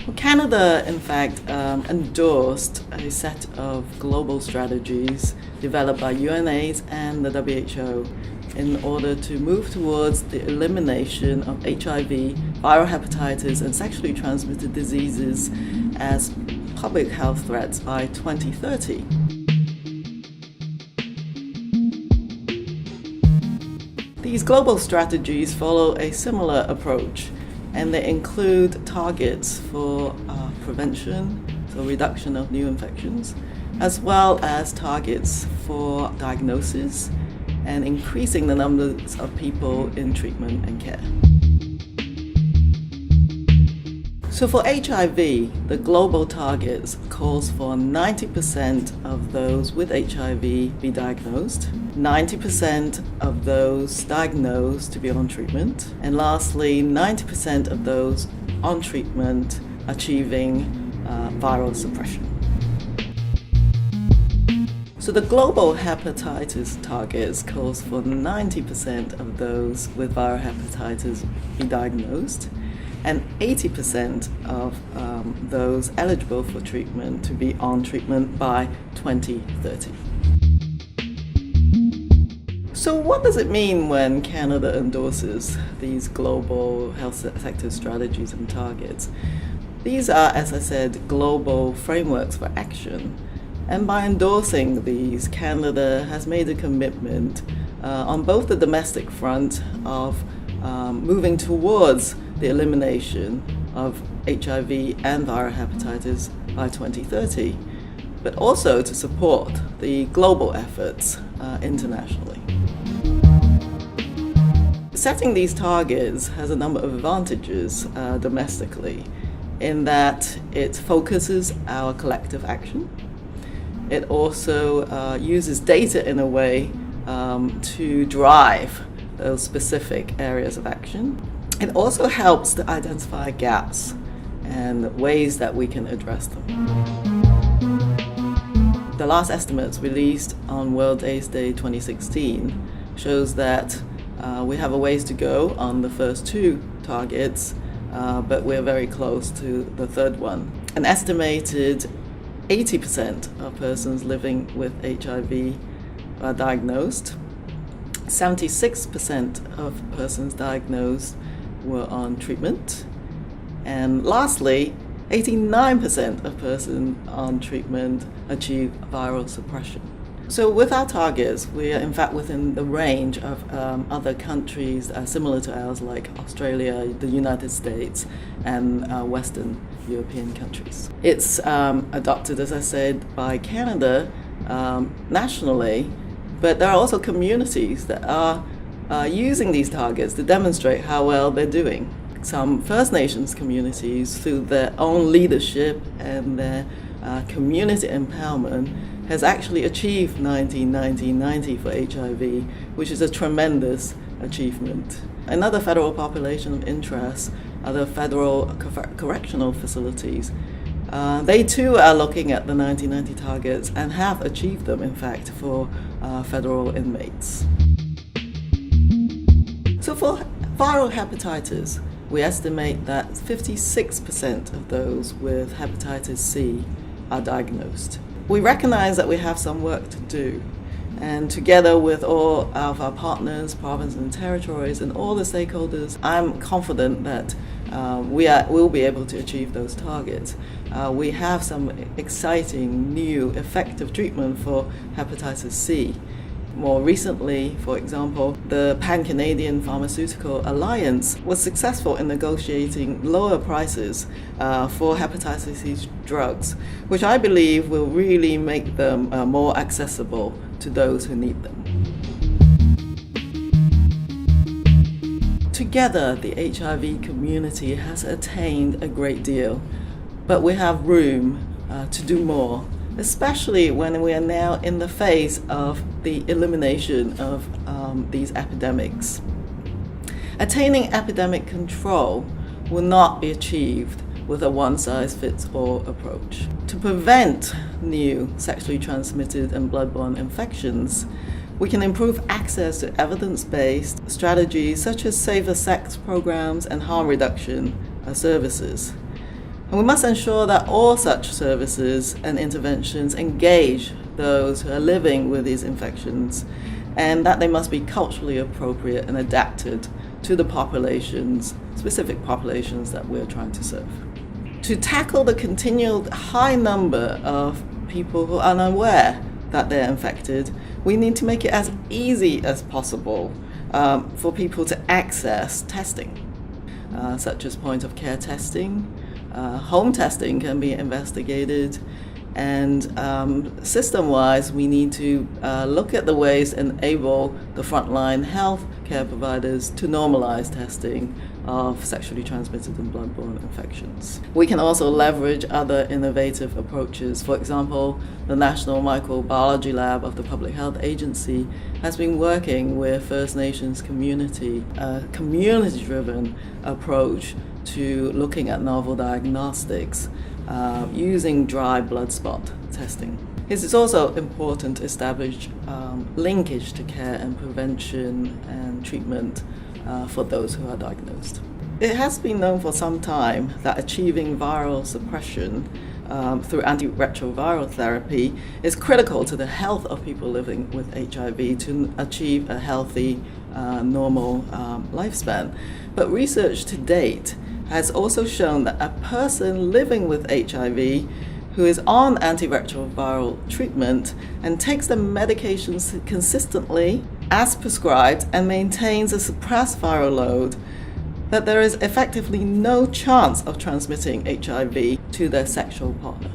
Well, Canada, in fact, endorsed a set of global strategies developed by UNAIDS and the WHO in order to move towards the elimination of HIV, viral hepatitis, and sexually transmitted diseases as public health threats by 2030. These global strategies follow a similar approach, and they include targets for prevention, so reduction of new infections, as well as targets for diagnosis and increasing the numbers of people in treatment and care. So for HIV, the global targets calls for 90% of those with HIV be diagnosed, 90% of those diagnosed to be on treatment, and lastly, 90% of those on treatment achieving viral suppression. So the global hepatitis targets calls for 90% of those with viral hepatitis be diagnosed, and 80% of those eligible for treatment to be on treatment by 2030. So what does it mean when Canada endorses these global health sector strategies and targets? These are, as I said, global frameworks for action. And by endorsing these, Canada has made a commitment on both the domestic front of moving towards the elimination of HIV and viral hepatitis by 2030, but also to support the global efforts internationally. Setting these targets has a number of advantages domestically, in that it focuses our collective action. It also uses data in a way to drive those specific areas of action. It also helps to identify gaps and ways that we can address them. The last estimates released on World AIDS Day 2016 shows that we have a ways to go on the first two targets, but we're very close to the third one. An estimated 80% of persons living with HIV are diagnosed. 76% of persons diagnosed were on treatment. And lastly, 89% of persons on treatment achieve viral suppression. So with our targets, we are in fact within the range of other countries similar to ours, like Australia, the United States, and Western European countries. It's adopted, as I said, by Canada nationally, but there are also communities that are using these targets to demonstrate how well they're doing. Some First Nations communities, through their own leadership and their community empowerment, has actually achieved 90-90-90 for HIV, which is a tremendous achievement. Another federal population of interest are the federal correctional facilities. They too are looking at the 90-90 targets and have achieved them, in fact, for federal inmates. So for viral hepatitis, we estimate that 56% of those with hepatitis C are diagnosed. We recognize that we have some work to do, and together with all of our partners, provinces and territories, and all the stakeholders, I'm confident that we'll be able to achieve those targets. We have some exciting, new, effective treatment for hepatitis C. More recently, for example, the Pan-Canadian Pharmaceutical Alliance was successful in negotiating lower prices for hepatitis C drugs, which I believe will really make them more accessible to those who need them. Together, the HIV community has attained a great deal, but we have room to do more, especially when we are now in the phase of the elimination of these epidemics. Attaining epidemic control will not be achieved with a one-size-fits-all approach. To prevent new sexually transmitted and bloodborne infections, we can improve access to evidence-based strategies such as safer sex programs and harm reduction services. And we must ensure that all such services and interventions engage those who are living with these infections, and that they must be culturally appropriate and adapted to the specific populations that we're trying to serve. To tackle the continued high number of people who are unaware that they're infected, we need to make it as easy as possible for people to access testing, such as point of care testing. Home testing can be investigated, and system-wise we need to look at the ways to enable the frontline health care providers to normalize testing of sexually transmitted and bloodborne infections. We can also leverage other innovative approaches. For example, the National Microbiology Lab of the Public Health Agency has been working with First Nations community, a community-driven approach to looking at novel diagnostics using dry blood spot testing. It is also important to establish linkage to care and prevention and treatment for those who are diagnosed. It has been known for some time that achieving viral suppression through antiretroviral therapy is critical to the health of people living with HIV to achieve a healthy, normal lifespan. But research to date has also shown that a person living with HIV who is on antiretroviral treatment and takes the medications consistently as prescribed and maintains a suppressed viral load, that there is effectively no chance of transmitting HIV to their sexual partner.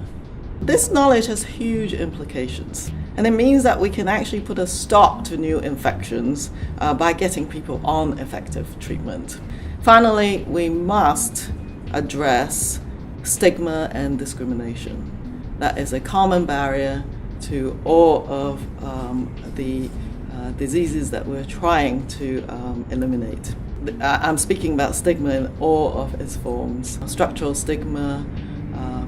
This knowledge has huge implications, and it means that we can actually put a stop to new infections by getting people on effective treatment. Finally, we must address stigma and discrimination. That is a common barrier to all of the diseases that we're trying to eliminate. I'm speaking about stigma in all of its forms: structural stigma,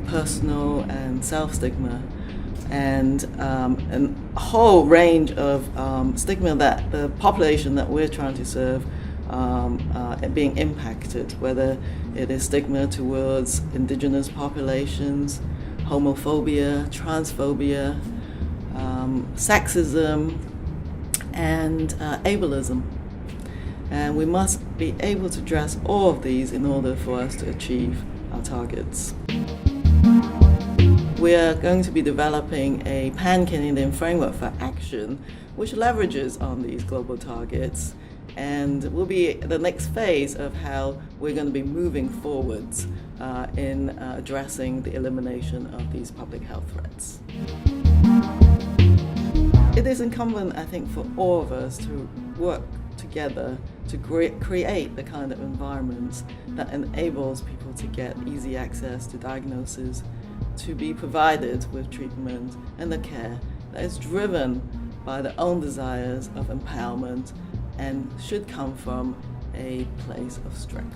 personal and self-stigma, and a whole range of stigma that the population that we're trying to serve being impacted, whether it is stigma towards indigenous populations, homophobia, transphobia, sexism, and ableism. And we must be able to address all of these in order for us to achieve our targets. We are going to be developing a pan-Canadian framework for action which leverages on these global targets, and will be the next phase of how we're going to be moving forwards in addressing the elimination of these public health threats. It is incumbent, I think, for all of us to work together to create the kind of environment that enables people to get easy access to diagnosis, to be provided with treatment and the care that is driven by their own desires of empowerment and should come from a place of strength.